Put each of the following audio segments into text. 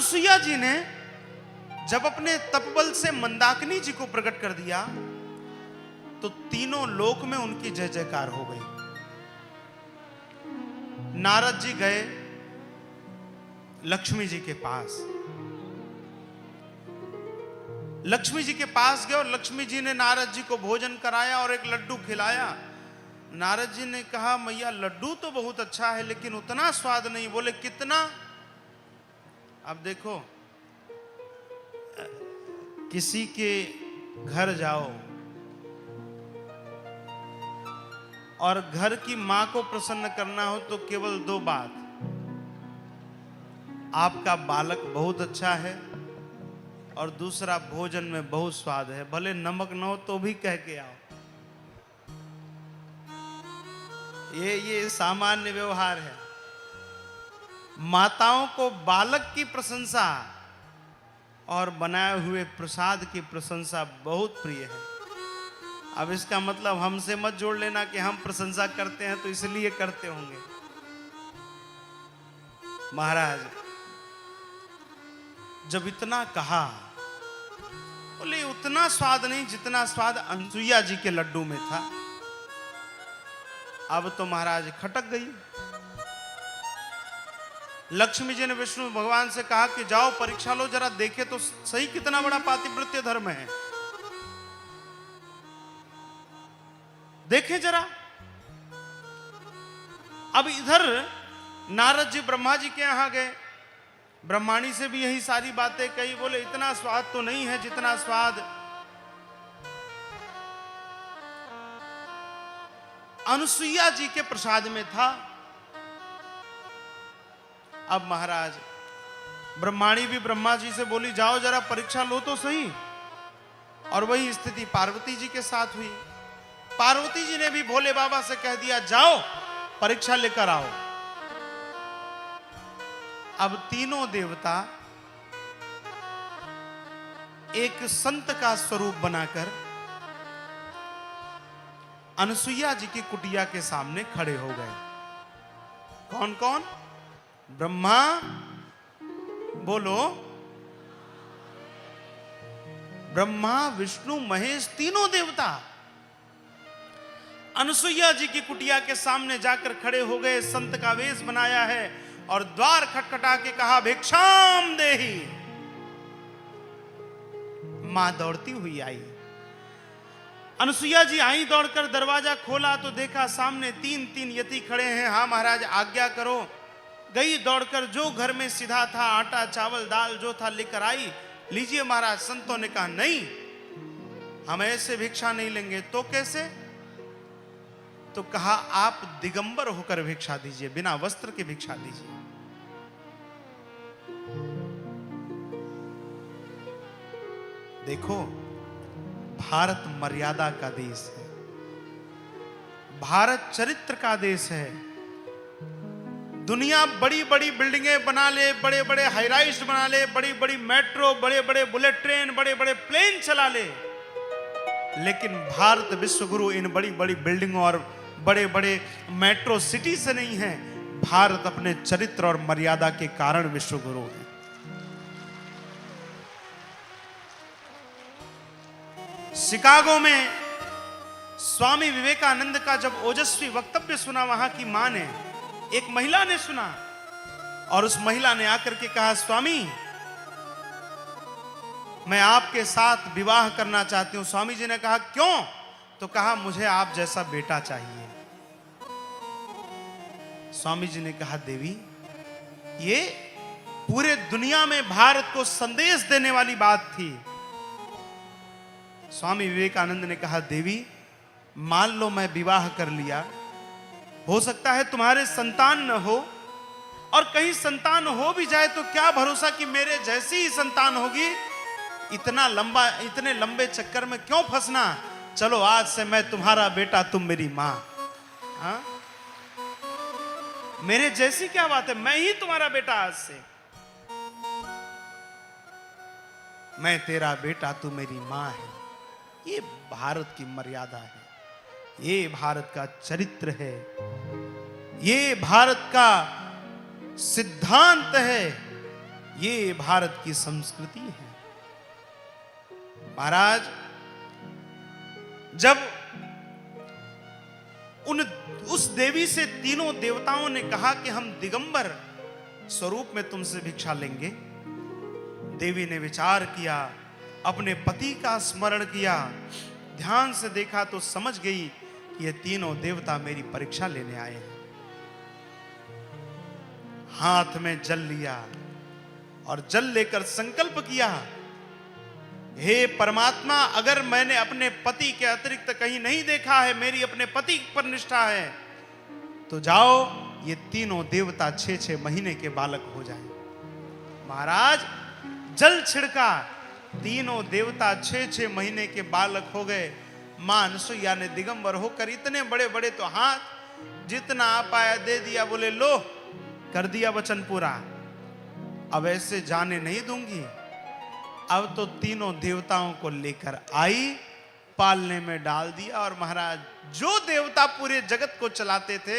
अनुसुईया जी ने जब अपने तपबल से मंदाकिनी जी को प्रकट कर दिया तो तीनों लोक में उनकी जय जयकार हो गई। नारद जी गए लक्ष्मी जी के पास, लक्ष्मी जी के पास गए और लक्ष्मी जी ने नारद जी को भोजन कराया और एक लड्डू खिलाया। नारद जी ने कहा मैया लड्डू तो बहुत अच्छा है लेकिन उतना स्वाद नहीं। बोले कितना? अब देखो, किसी के घर जाओ और घर की मां को प्रसन्न करना हो तो केवल दो बात, आपका बालक बहुत अच्छा है और दूसरा भोजन में बहुत स्वाद है। भले नमक न हो तो भी कह के आओ। ये सामान्य व्यवहार है। माताओं को बालक की प्रशंसा और बनाए हुए प्रसाद की प्रशंसा बहुत प्रिय है। अब इसका मतलब हमसे मत जोड़ लेना कि हम प्रशंसा करते हैं तो इसलिए करते होंगे। महाराज जब इतना कहा, बोले उतना स्वाद नहीं जितना स्वाद अनुसुईया जी के लड्डू में था। अब तो महाराज खटक गई। लक्ष्मी जी ने विष्णु भगवान से कहा कि जाओ परीक्षा लो, जरा देखे तो सही कितना बड़ा पातिव्रत्य धर्म है, देखे जरा। अब इधर नारद जी ब्रह्मा जी के यहां गए, ब्रह्माणी से भी यही सारी बातें कही। बोले इतना स्वाद तो नहीं है जितना स्वाद अनुसुईया जी के प्रसाद में था। अब महाराज ब्रह्माणी भी ब्रह्मा जी से बोली जाओ जरा परीक्षा लो तो सही। और वही स्थिति पार्वती जी के साथ हुई। पार्वती जी ने भी भोले बाबा से कह दिया जाओ परीक्षा लेकर आओ। अब तीनों देवता एक संत का स्वरूप बनाकर अनुसुईया जी की कुटिया के सामने खड़े हो गए। कौन कौन? ब्रह्मा, बोलो, ब्रह्मा विष्णु महेश तीनों देवता अनुसुईया जी की कुटिया के सामने जाकर खड़े हो गए। संत का वेश बनाया है और द्वार खटखटा के कहा भिक्षाम देहि। मां दौड़ती हुई आई। अनुसुईया जी आई दौड़कर, दरवाजा खोला तो देखा सामने तीन तीन यति खड़े हैं। हाँ महाराज आज्ञा करो। गई दौड़कर, जो घर में सीधा था आटा चावल दाल जो था लेकर आई। लीजिए महाराज। संतों ने कहा नहीं, हम ऐसे भिक्षा नहीं लेंगे। तो कैसे? तो कहा आप दिगंबर होकर भिक्षा दीजिए, बिना वस्त्र के भिक्षा दीजिए। देखो भारत मर्यादा का देश है, भारत चरित्र का देश है। दुनिया बड़ी बड़ी बिल्डिंगें बना ले, बड़े बड़े हाई राइज बना ले, बड़ी बड़ी मेट्रो, बड़े बड़े बुलेट ट्रेन, बड़े बड़े प्लेन चला ले, लेकिन भारत विश्व गुरु इन बड़ी बड़ी बिल्डिंगों और बड़े बड़े मेट्रो सिटी से नहीं है। भारत अपने चरित्र और मर्यादा के कारण विश्व गुरु है। शिकागो में स्वामी विवेकानंद का जब ओजस्वी वक्तव्य सुना वहां की मां ने, एक महिला ने सुना और उस महिला ने आकर के कहा स्वामी मैं आपके साथ विवाह करना चाहती हूं। स्वामी जी ने कहा क्यों? तो कहा मुझे आप जैसा बेटा चाहिए। स्वामी जी ने कहा देवी ये पूरे दुनिया में भारत को संदेश देने वाली बात थी। स्वामी विवेकानंद ने कहा देवी मान लो मैं विवाह कर लिया, हो सकता है तुम्हारे संतान न हो, और कहीं संतान हो भी जाए तो क्या भरोसा कि मेरे जैसी ही संतान होगी। इतने लंबे चक्कर में क्यों फंसना। चलो आज से मैं तुम्हारा बेटा, तुम मेरी मां। हाँ मेरे जैसी क्या बात है, मैं ही तुम्हारा बेटा। आज से मैं तेरा बेटा, तू मेरी मां है। ये भारत की मर्यादा है, ये भारत का चरित्र है, ये भारत का सिद्धांत है, ये भारत की संस्कृति है। महाराज, जब उस देवी से तीनों देवताओं ने कहा कि हम दिगंबर स्वरूप में तुमसे भिक्षा लेंगे, देवी ने विचार किया, अपने पति का स्मरण किया, ध्यान से देखा तो समझ गई कि ये तीनों देवता मेरी परीक्षा लेने आए हैं। हाथ में जल लिया और जल लेकर संकल्प किया, हे परमात्मा, अगर मैंने अपने पति के अतिरिक्त कहीं नहीं देखा है, मेरी अपने पति पर निष्ठा है, तो जाओ ये तीनों देवता 6-6 महीने के बालक हो जाएं। महाराज, जल छिड़का, तीनों देवता 6-6 महीने के बालक हो गए। मां अनसुईया ने दिगंबर होकर इतने बड़े बड़े तो हाथ जितना आ पाया दे दिया, बोले लो, कर दिया वचन पूरा, अब ऐसे जाने नहीं दूंगी। अब तो तीनों देवताओं को लेकर आई, पालने में डाल दिया। और महाराज, जो देवता पूरे जगत को चलाते थे,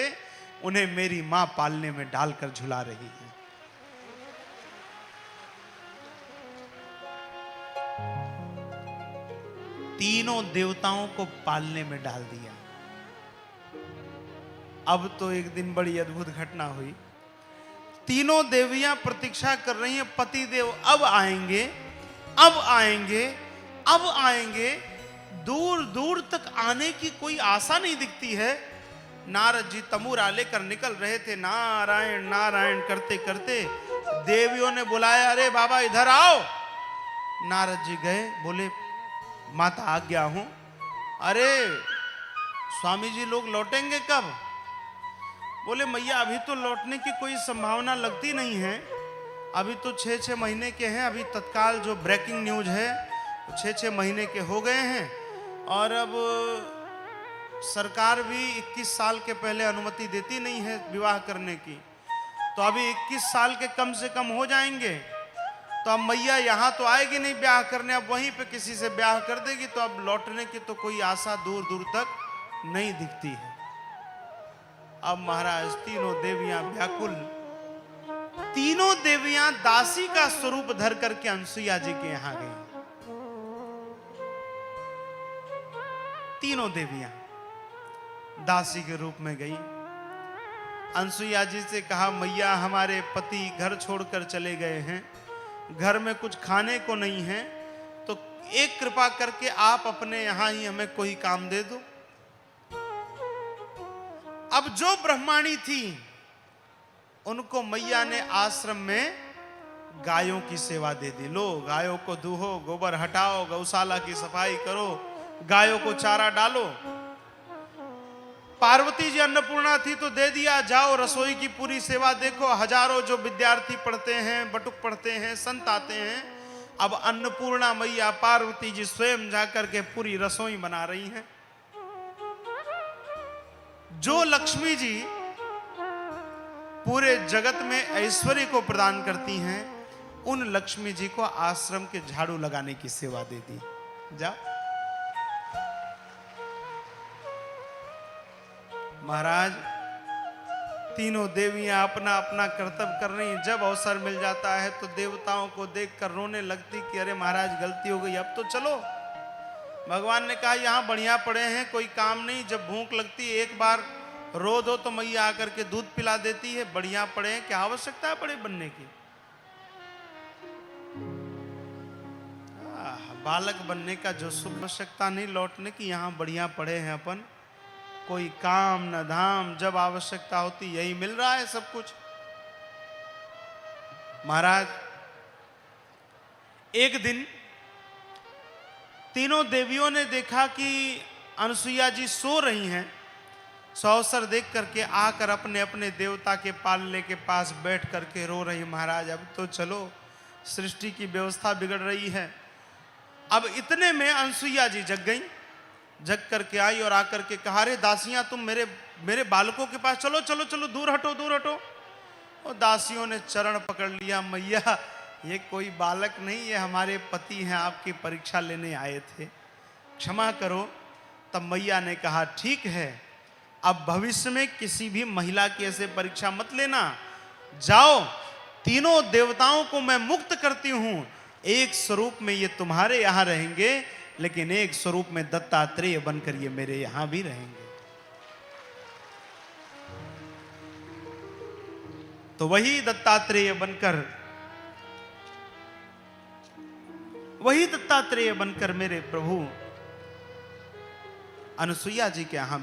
उन्हें मेरी मां पालने में डालकर झुला रही है। तीनों देवताओं को पालने में डाल दिया। अब तो एक दिन बड़ी अद्भुत घटना हुई। तीनों देवियां प्रतीक्षा कर रही हैं, पति देव अब आएंगे, अब आएंगे, अब आएंगे। दूर दूर तक आने की कोई आशा नहीं दिखती है। नारद जी तमूरा लेकर निकल रहे थे, नारायण नारायण करते करते देवियों ने बुलाया, अरे बाबा इधर आओ। नारद जी गए, बोले माता आज्ञा हूं। अरे स्वामी जी लोग लौटेंगे कब? बोले मैया अभी तो लौटने की कोई संभावना लगती नहीं है, अभी तो 6-6 महीने के हैं। अभी तत्काल जो ब्रेकिंग न्यूज है 6-6 महीने के हो गए हैं, और अब सरकार भी 21 साल के पहले अनुमति देती नहीं है विवाह करने की, तो अभी 21 साल के कम से कम हो जाएंगे। तो अब मैया यहाँ तो आएगी नहीं ब्याह करने, अब वहीं पे किसी से ब्याह कर देगी, तो अब लौटने की तो कोई आशा दूर दूर तक नहीं दिखती है। अब महाराज तीनों देवियां व्याकुल, तीनों देवियां दासी का स्वरूप धर करके अनसुईया जी के यहां गई। तीनों देवियां दासी के रूप में गई। अनसुईया जी से कहा, मैया हमारे पति घर छोड़कर चले गए हैं, घर में कुछ खाने को नहीं है, तो एक कृपा करके आप अपने यहां ही हमें कोई काम दे दो। अब जो ब्रह्माणी थी उनको मैया ने आश्रम में गायों की सेवा दे दी। लो गायों को दूहो, गोबर हटाओ, गौशाला की सफाई करो, गायों को चारा डालो। पार्वती जी अन्नपूर्णा थी तो दे दिया, जाओ रसोई की पूरी सेवा देखो। हजारों जो विद्यार्थी पढ़ते हैं, बटुक पढ़ते हैं, संत आते हैं, अब अन्नपूर्णा मैया पार्वती जी स्वयं जाकर के पूरी रसोई बना रही हैं। जो लक्ष्मी जी पूरे जगत में ऐश्वर्य को प्रदान करती हैं, उन लक्ष्मी जी को आश्रम के झाड़ू लगाने की सेवा दे दी। जा महाराज, तीनों देवियां अपना अपना कर्तव्य कर रही हैं। जब अवसर मिल जाता है तो देवताओं को देखकर रोने लगती कि अरे महाराज गलती हो गई, अब तो चलो। भगवान ने कहा यहाँ बढ़िया पड़े हैं, कोई काम नहीं, जब भूख लगती है एक बार रो दो तो मैया आकर के दूध पिला देती है, बढ़िया पड़े हैं, क्या आवश्यकता है बड़े बनने की। बालक बनने का जो सुख आवश्यकता नहीं लौटने की, यहाँ बढ़िया पड़े हैं अपन, कोई काम न धाम, जब आवश्यकता होती यही मिल रहा है सब कुछ। महाराज एक दिन तीनों देवियों ने देखा कि अनसुईया जी सो रही हैं, सो अवसर देख करके आकर अपने अपने देवता के पालने के पास बैठ करके रो रही, महाराज अब तो चलो, सृष्टि की व्यवस्था बिगड़ रही है। अब इतने में अनसुईया जी जग गई, जग करके आई और आकर के कहा, अरे दासियां तुम मेरे बालकों के पास चलो चलो चलो, दूर हटो दूर हटो। और दासियों ने चरण पकड़ लिया, मैया ये कोई बालक नहीं, ये हमारे पति हैं, आपकी परीक्षा लेने आए थे, क्षमा करो। तब मैया ने कहा ठीक है, अब भविष्य में किसी भी महिला की ऐसे परीक्षा मत लेना, जाओ तीनों देवताओं को मैं मुक्त करती हूं। एक स्वरूप में ये तुम्हारे यहां रहेंगे, लेकिन एक स्वरूप में दत्तात्रेय बनकर ये मेरे यहां भी रहेंगे। तो वही दत्तात्रेय बनकर मेरे प्रभु अनुसुईया जी के यहां